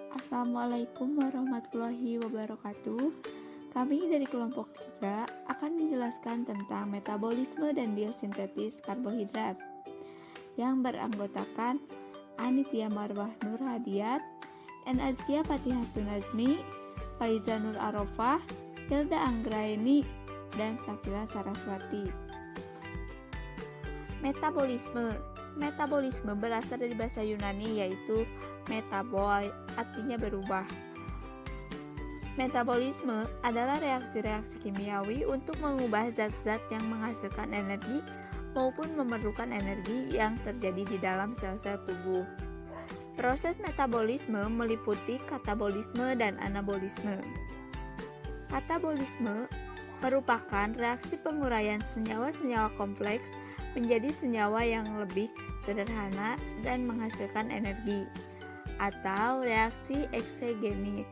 Assalamualaikum warahmatullahi wabarakatuh. Kami dari kelompok 3 akan menjelaskan tentang metabolisme dan biosintesis karbohidrat yang beranggotakan Anitia Marwah Nur Hadiat, Azkia Fathihatun Nazmi, Faiza Nur Arofah, Hilda Anggraeni, dan Sakila Saraswati. Metabolisme berasal dari bahasa Yunani yaitu metabol, artinya berubah. Metabolisme adalah reaksi-reaksi kimiawi untuk mengubah zat-zat yang menghasilkan energi maupun memerlukan energi yang terjadi di dalam sel-sel tubuh. Proses metabolisme meliputi katabolisme dan anabolisme. Katabolisme merupakan reaksi penguraian senyawa-senyawa kompleks menjadi senyawa yang lebih sederhana dan menghasilkan energi, atau reaksi eksogenik.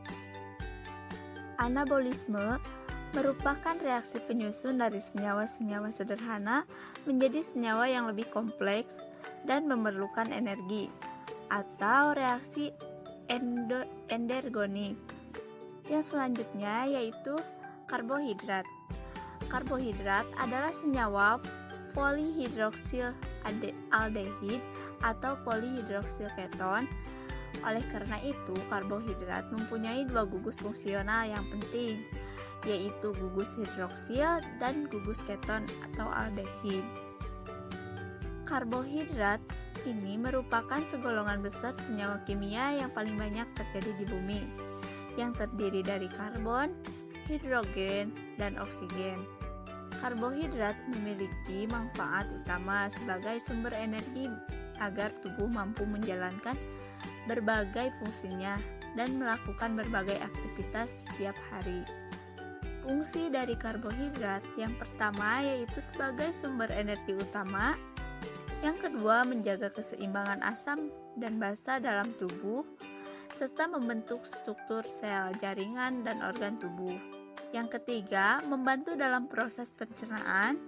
Anabolisme merupakan reaksi penyusun dari senyawa-senyawa sederhana menjadi senyawa yang lebih kompleks dan memerlukan energi, atau reaksi endergonik. Yang selanjutnya yaitu karbohidrat. Karbohidrat adalah senyawa polihidroksil aldehid atau polihidroksil keton. Oleh karena itu, karbohidrat mempunyai dua gugus fungsional yang penting, yaitu gugus hidroksil dan gugus keton atau aldehid. Karbohidrat ini merupakan segolongan besar senyawa kimia yang paling banyak terjadi di bumi, yang terdiri dari karbon, hidrogen, dan oksigen. Karbohidrat memiliki manfaat utama sebagai sumber energi agar tubuh mampu menjalankan berbagai fungsinya dan melakukan berbagai aktivitas setiap hari. Fungsi dari karbohidrat yang pertama yaitu sebagai sumber energi utama, yang kedua menjaga keseimbangan asam dan basa dalam tubuh, serta membentuk struktur sel, jaringan, dan organ tubuh. Yang ketiga, membantu dalam proses pencernaan.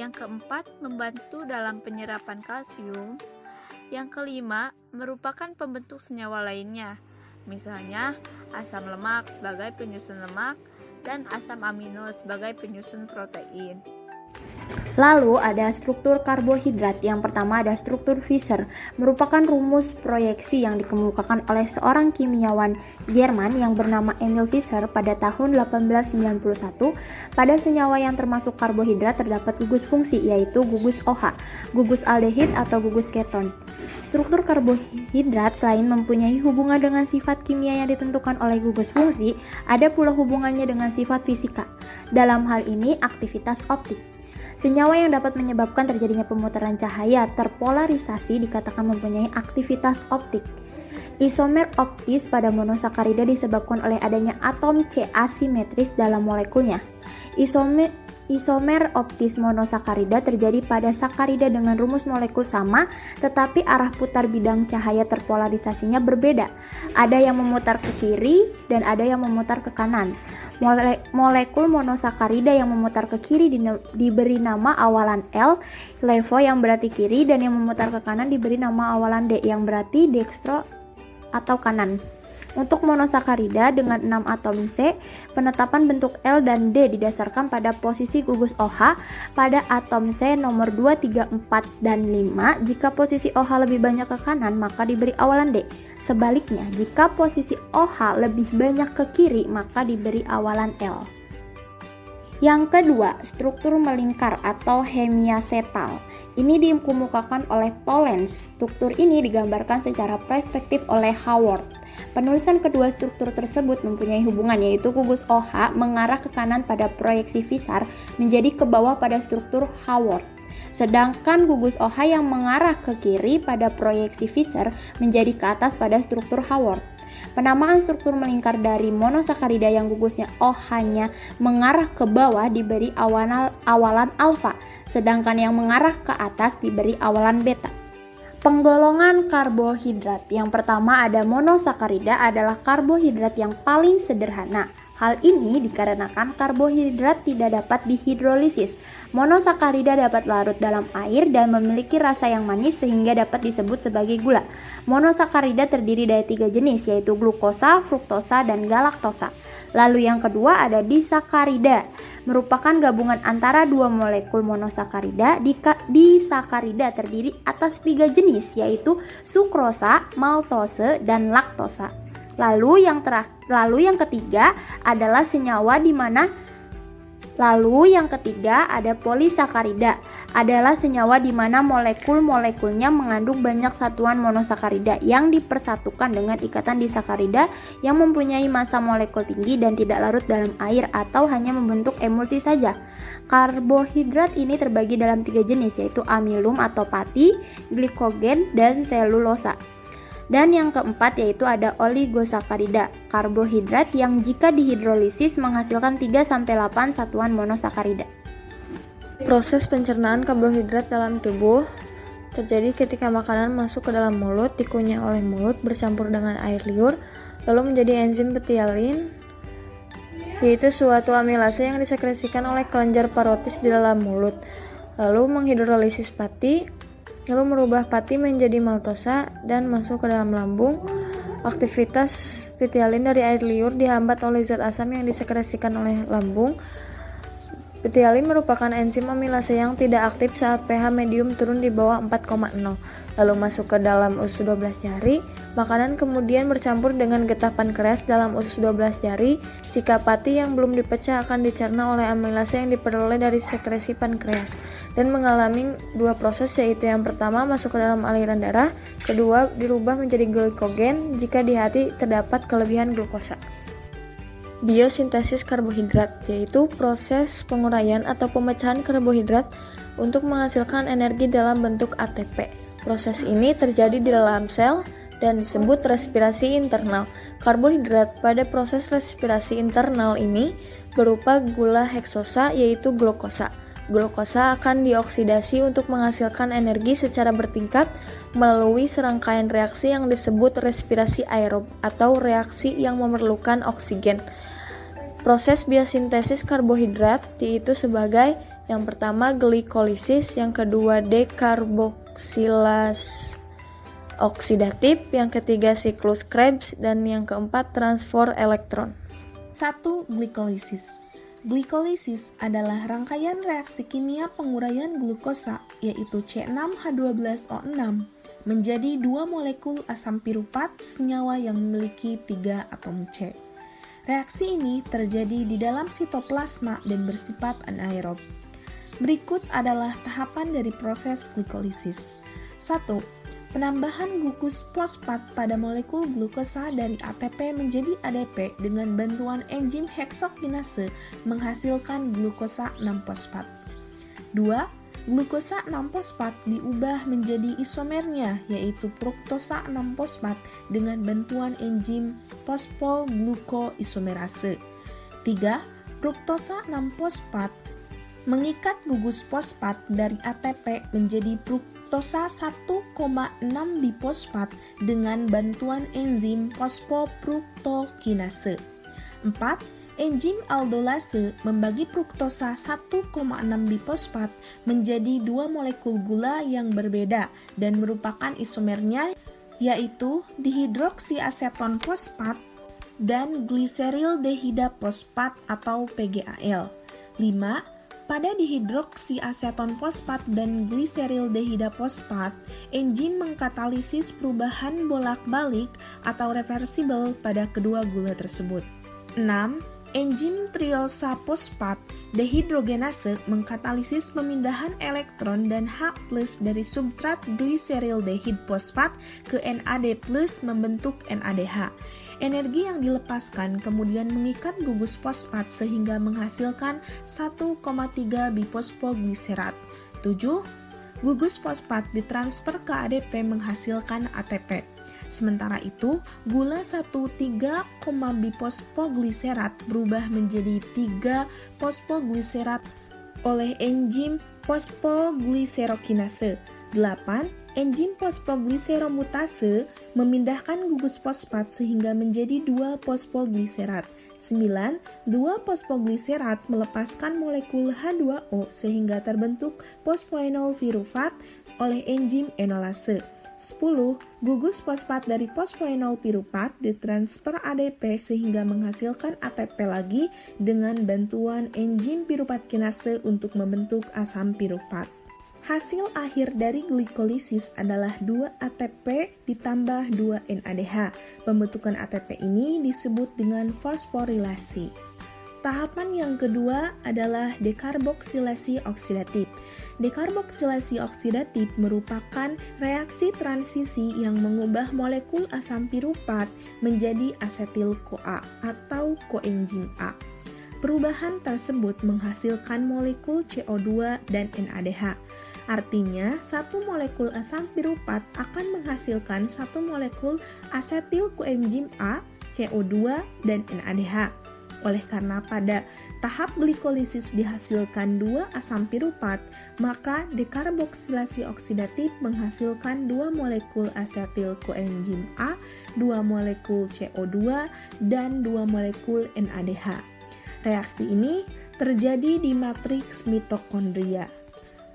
Yang keempat, membantu dalam penyerapan kalsium. Yang kelima, merupakan pembentuk senyawa lainnya, misalnya asam lemak sebagai penyusun lemak dan asam amino sebagai penyusun protein. Lalu ada struktur karbohidrat. Yang pertama ada struktur Fischer, merupakan rumus proyeksi yang dikemukakan oleh seorang kimiawan Jerman yang bernama Emil Fischer pada tahun 1891. Pada senyawa yang termasuk karbohidrat terdapat gugus fungsi, yaitu gugus OH, gugus aldehid atau gugus keton. Struktur karbohidrat selain mempunyai hubungan dengan sifat kimia yang ditentukan oleh gugus fungsi, ada pula hubungannya dengan sifat fisika. Dalam hal ini aktivitas optik. Senyawa yang dapat menyebabkan terjadinya pemutaran cahaya terpolarisasi dikatakan mempunyai aktivitas optik. Isomer optis pada monosakarida disebabkan oleh adanya atom C asimetris dalam molekulnya. Isomer optis monosakarida terjadi pada sakarida dengan rumus molekul sama, tetapi arah putar bidang cahaya terpolarisasinya berbeda. Ada yang memutar ke kiri dan ada yang memutar ke kanan. Molekul monosakarida yang memutar ke kiri diberi nama awalan L, levo yang berarti kiri, dan yang memutar ke kanan diberi nama awalan D yang berarti dextro atau kanan. Untuk monosakarida dengan 6 atom C, penetapan bentuk L dan D didasarkan pada posisi gugus OH pada atom C nomor 2, 3, 4, dan 5. Jika posisi OH lebih banyak ke kanan, maka diberi awalan D. Sebaliknya, jika posisi OH lebih banyak ke kiri, maka diberi awalan L. Yang kedua, struktur melingkar atau hemiacetal. Ini dikemukakan oleh Tollens. Struktur ini digambarkan secara perspektif oleh Haworth. Penulisan kedua struktur tersebut mempunyai hubungan, yaitu gugus OH mengarah ke kanan pada proyeksi Fischer menjadi ke bawah pada struktur Haworth, sedangkan gugus OH yang mengarah ke kiri pada proyeksi Fischer menjadi ke atas pada struktur Haworth. Penamaan struktur melingkar dari monosakarida yang gugusnya OH-nya mengarah ke bawah diberi awalan alfa, sedangkan yang mengarah ke atas diberi awalan beta. Penggolongan karbohidrat. Yang pertama ada monosakarida adalah karbohidrat yang paling sederhana. Hal ini dikarenakan karbohidrat tidak dapat dihidrolisis. Monosakarida dapat larut dalam air dan memiliki rasa yang manis sehingga dapat disebut sebagai gula. Monosakarida terdiri dari 3 jenis, yaitu glukosa, fruktosa, dan galaktosa. Lalu yang kedua ada disakarida, merupakan gabungan antara 2 molekul monosakarida. Disakarida terdiri atas 3 jenis, yaitu sukrosa, maltose, dan laktosa. Lalu yang ketiga adalah senyawa ada polisakarida, adalah senyawa di mana molekul-molekulnya mengandung banyak satuan monosakarida yang dipersatukan dengan ikatan disakarida yang mempunyai massa molekul tinggi dan tidak larut dalam air atau hanya membentuk emulsi saja. Karbohidrat ini terbagi dalam 3 jenis, yaitu amilum atau pati, glikogen, dan selulosa. Dan yang keempat yaitu ada oligosakarida, karbohidrat yang jika dihidrolisis menghasilkan 3-8 satuan monosakarida. Proses pencernaan karbohidrat dalam tubuh terjadi ketika makanan masuk ke dalam mulut, dikunyah oleh mulut bercampur dengan air liur, lalu menjadi enzim petialin, yaitu suatu amilase yang disekresikan oleh kelenjar parotis di dalam mulut, lalu menghidrolisis pati, lalu merubah pati menjadi maltosa dan masuk ke dalam lambung. Aktivitas petialin dari air liur dihambat oleh zat asam yang disekresikan oleh lambung. Petialin merupakan enzim amilase yang tidak aktif saat pH medium turun di bawah 4,0, lalu masuk ke dalam usus 12 jari. Makanan kemudian bercampur dengan getah pankreas dalam usus 12 jari. Jika pati yang belum dipecah akan dicerna oleh amilase yang diperoleh dari sekresi pankreas dan mengalami 2 proses, yaitu yang pertama masuk ke dalam aliran darah, kedua dirubah menjadi glikogen jika di hati terdapat kelebihan glukosa. Biosintesis karbohidrat, yaitu proses penguraian atau pemecahan karbohidrat untuk menghasilkan energi dalam bentuk ATP. Proses ini terjadi di dalam sel dan disebut respirasi internal. Karbohidrat pada proses respirasi internal ini berupa gula heksosa, yaitu glukosa. Glukosa akan dioksidasi untuk menghasilkan energi secara bertingkat melalui serangkaian reaksi yang disebut respirasi aerob atau reaksi yang memerlukan oksigen. Proses biosintesis karbohidrat yaitu sebagai yang pertama glikolisis, yang kedua dekarboksilase oksidatif, yang ketiga siklus Krebs, dan yang keempat transfer elektron. 1. Glikolisis. Glikolisis adalah rangkaian reaksi kimia penguraian glukosa, yaitu C6H12O6, menjadi 2 molekul asam piruvat senyawa yang memiliki 3 atom C. Reaksi ini terjadi di dalam sitoplasma dan bersifat anaerob. Berikut adalah tahapan dari proses glikolisis. 1. Penambahan glukus fosfat pada molekul glukosa dari ATP menjadi ADP dengan bantuan enzim heksokinase menghasilkan glukosa 6-fosfat. 2. Glukosa 6-fosfat diubah menjadi isomernya, yaitu fruktosa 6-fosfat dengan bantuan enzim fosfoglukoisomerase. 3. Fruktosa 6-fosfat mengikat gugus fosfat dari ATP menjadi fruktosa 1,6-bifosfat dengan bantuan enzim fosfofruktokinase. 4. Enzim aldolase membagi fruktosa 1,6-bifosfat menjadi 2 molekul gula yang berbeda dan merupakan isomernya, yaitu dihidroksiaseton fosfat dan gliserildehida fosfat atau PGAL. 5. Pada dihidroksiaseton fosfat dan gliserildehida fosfat, enzim mengkatalisis perubahan bolak-balik atau reversibel pada kedua gula tersebut. 6. Enzim triosa fosfat dehidrogenase mengkatalisis pemindahan elektron dan H+ dari substrat gliserildehid fosfat ke NAD+ membentuk NADH. Energi yang dilepaskan kemudian mengikat gugus fosfat sehingga menghasilkan 1,3 bifosfogliserat. 7. Gugus fosfat ditransfer ke ADP menghasilkan ATP. Sementara itu, gula 1,3-bifosfogliserat berubah menjadi 3-fosfogliserat oleh enzim fosfogliserokinase. 8. Enzim fosfogliseromutase memindahkan gugus fosfat sehingga menjadi 2 fosfogliserat. 9. 2 fosfogliserat melepaskan molekul H2O sehingga terbentuk fosfoenol pirufat oleh enzim enolase. 10. Gugus fosfat dari fosfoenol pirufat ditransfer ADP sehingga menghasilkan ATP lagi dengan bantuan enzim pirufat kinase untuk membentuk asam pirufat. Hasil akhir dari glikolisis adalah 2 ATP ditambah 2 NADH. Pembentukan ATP ini disebut dengan fosforilasi. Tahapan yang kedua adalah dekarboksilasi oksidatif. Dekarboksilasi oksidatif merupakan reaksi transisi yang mengubah molekul asam pirufat menjadi asetil-CoA atau koenzim A. Perubahan tersebut menghasilkan molekul CO2 dan NADH. Artinya, satu molekul asam pirufat akan menghasilkan satu molekul asetil koenzim A, CO2, dan NADH. Oleh karena pada tahap glikolisis dihasilkan 2 asam pirufat, maka dekarboksilasi oksidatif menghasilkan 2 molekul asetil koenzim A, 2 molekul CO2, dan 2 molekul NADH. Reaksi ini terjadi di matriks mitokondria.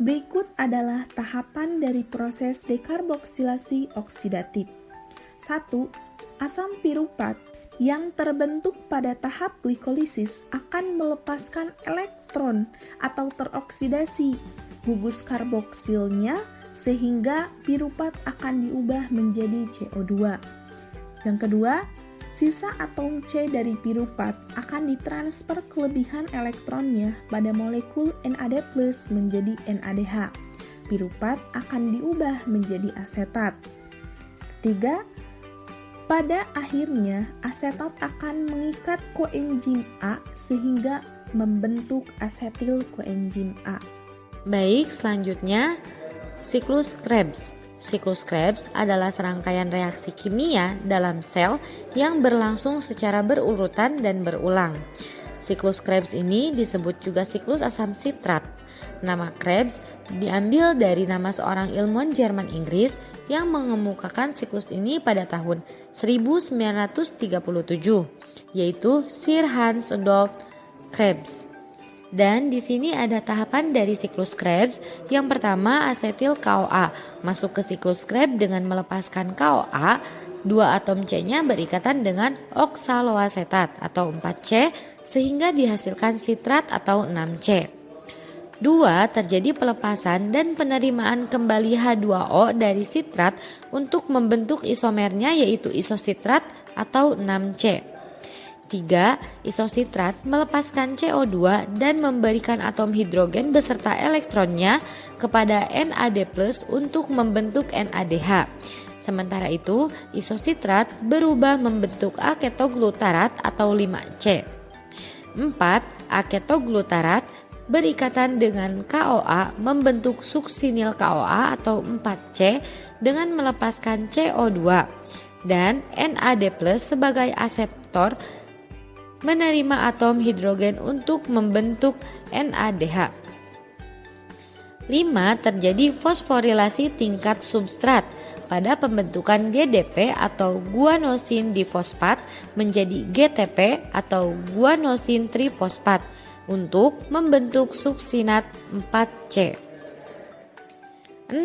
Berikut adalah tahapan dari proses dekarboksilasi oksidatif. 1. Asam pirufat yang terbentuk pada tahap glikolisis akan melepaskan elektron atau teroksidasi gugus karboksilnya sehingga pirufat akan diubah menjadi CO2. Yang kedua, sisa atom C dari pirufat akan ditransfer kelebihan elektronnya pada molekul NAD+ menjadi NADH. Pirufat akan diubah menjadi asetat. Ketiga, pada akhirnya asetat akan mengikat koenzim A sehingga membentuk asetil koenzim A. Baik, selanjutnya siklus Krebs. Siklus Krebs adalah serangkaian reaksi kimia dalam sel yang berlangsung secara berurutan dan berulang. Siklus Krebs ini disebut juga siklus asam sitrat. Nama Krebs diambil dari nama seorang ilmuwan Jerman Inggris yang mengemukakan siklus ini pada tahun 1937, yaitu Sir Hans Adolf Krebs. Dan di sini ada tahapan dari siklus Krebs. Yang pertama, asetil CoA masuk ke siklus Krebs dengan melepaskan CoA. 2 atom C-nya berikatan dengan oksaloasetat atau 4C sehingga dihasilkan sitrat atau 6C. 2. Terjadi pelepasan dan penerimaan kembali H2O dari sitrat untuk membentuk isomernya yaitu isositrat atau 6C. 3. Isositrat melepaskan CO2 dan memberikan atom hidrogen beserta elektronnya kepada NAD+ untuk membentuk NADH. Sementara itu, isositrat berubah membentuk aketoglutarat atau 5C. 4. Aketoglutarat berikatan dengan CoA membentuk suksinil CoA atau 4C dengan melepaskan CO2 dan NAD+ sebagai aseptor menerima atom hidrogen untuk membentuk NADH. 5. Terjadi fosforilasi tingkat substrat pada pembentukan GDP atau guanosin difosfat menjadi GTP atau guanosin trifosfat untuk membentuk suksinat 4C. 6.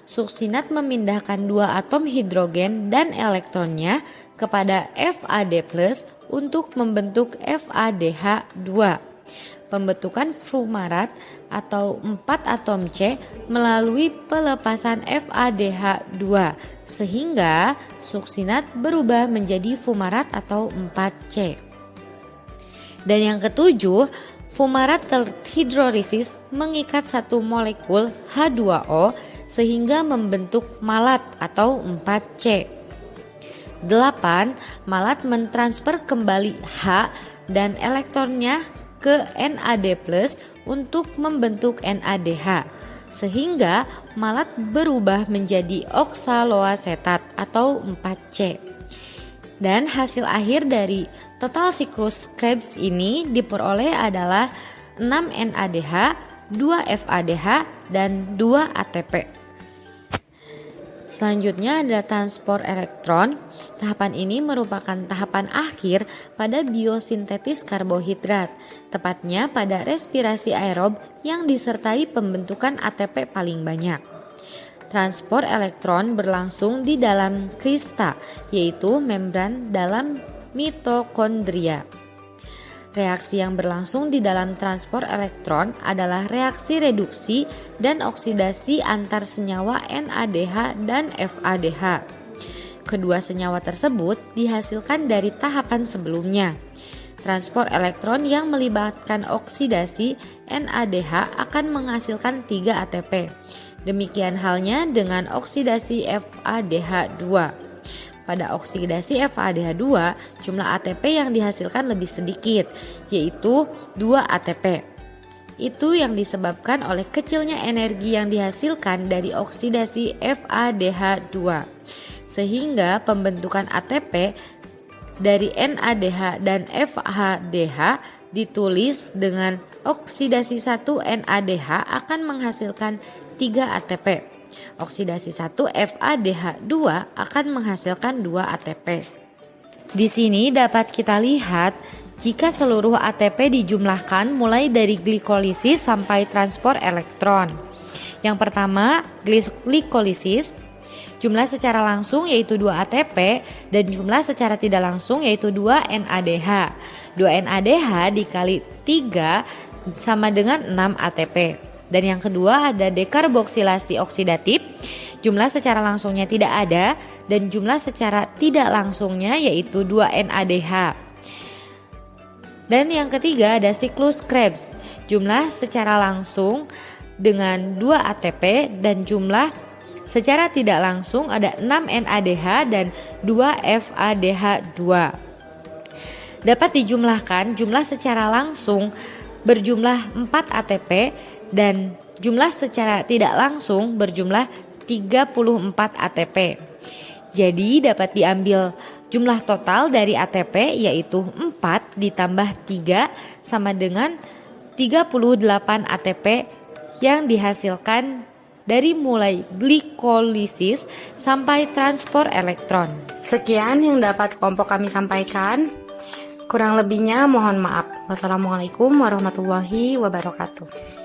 Suksinat memindahkan 2 atom hidrogen dan elektronnya kepada FAD+ untuk membentuk FADH2. Pembentukan fumarat atau 4 atom C melalui pelepasan FADH2 sehingga suksinat berubah menjadi fumarat atau 4C. Dan yang ketujuh, fumarat terhidrolisis mengikat satu molekul H2O sehingga membentuk malat atau 4C. 8. Malat mentransfer kembali H dan elektronnya ke NAD+ untuk membentuk NADH sehingga malat berubah menjadi oksaloasetat atau 4C. Dan hasil akhir dari total siklus Krebs ini diperoleh adalah 6 NADH, 2 FADH, dan 2 ATP. Selanjutnya adalah transport elektron. Tahapan ini merupakan tahapan akhir pada biosintetis karbohidrat, tepatnya pada respirasi aerob yang disertai pembentukan ATP paling banyak. Transport elektron berlangsung di dalam krista, yaitu membran dalam mitokondria. Reaksi yang berlangsung di dalam transport elektron adalah reaksi reduksi dan oksidasi antar senyawa NADH dan FADH. Kedua senyawa tersebut dihasilkan dari tahapan sebelumnya. Transport elektron yang melibatkan oksidasi NADH akan menghasilkan 3 ATP. Demikian halnya dengan oksidasi FADH2. Pada oksidasi FADH2, jumlah ATP yang dihasilkan lebih sedikit, yaitu 2 ATP. Itu yang disebabkan oleh kecilnya energi yang dihasilkan dari oksidasi FADH2. Sehingga pembentukan ATP dari NADH dan FADH ditulis dengan oksidasi 1 NADH akan menghasilkan 3 ATP. Oksidasi 1 FADH2 akan menghasilkan 2 ATP. Di sini dapat kita lihat jika seluruh ATP dijumlahkan mulai dari glikolisis sampai transport elektron. Yang pertama, glikolisis, jumlah secara langsung yaitu 2 ATP dan jumlah secara tidak langsung yaitu 2 NADH. 2 NADH dikali 3 sama dengan 6 ATP. Dan yang kedua ada dekarboksilasi oksidatif, jumlah secara langsungnya tidak ada dan jumlah secara tidak langsungnya yaitu 2 NADH. Dan yang ketiga ada siklus Krebs, jumlah secara langsung dengan 2 ATP dan jumlah secara tidak langsung ada 6 NADH dan 2 FADH2. Dapat dijumlahkan jumlah secara langsung berjumlah 4 ATP dan jumlah secara tidak langsung berjumlah 34 ATP. Jadi dapat diambil jumlah total dari ATP yaitu 4 ditambah 3 sama dengan 38 ATP yang dihasilkan dari mulai glikolisis sampai transport elektron. Sekian yang dapat kelompok kami sampaikan. Kurang lebihnya mohon maaf. Wassalamualaikum warahmatullahi wabarakatuh.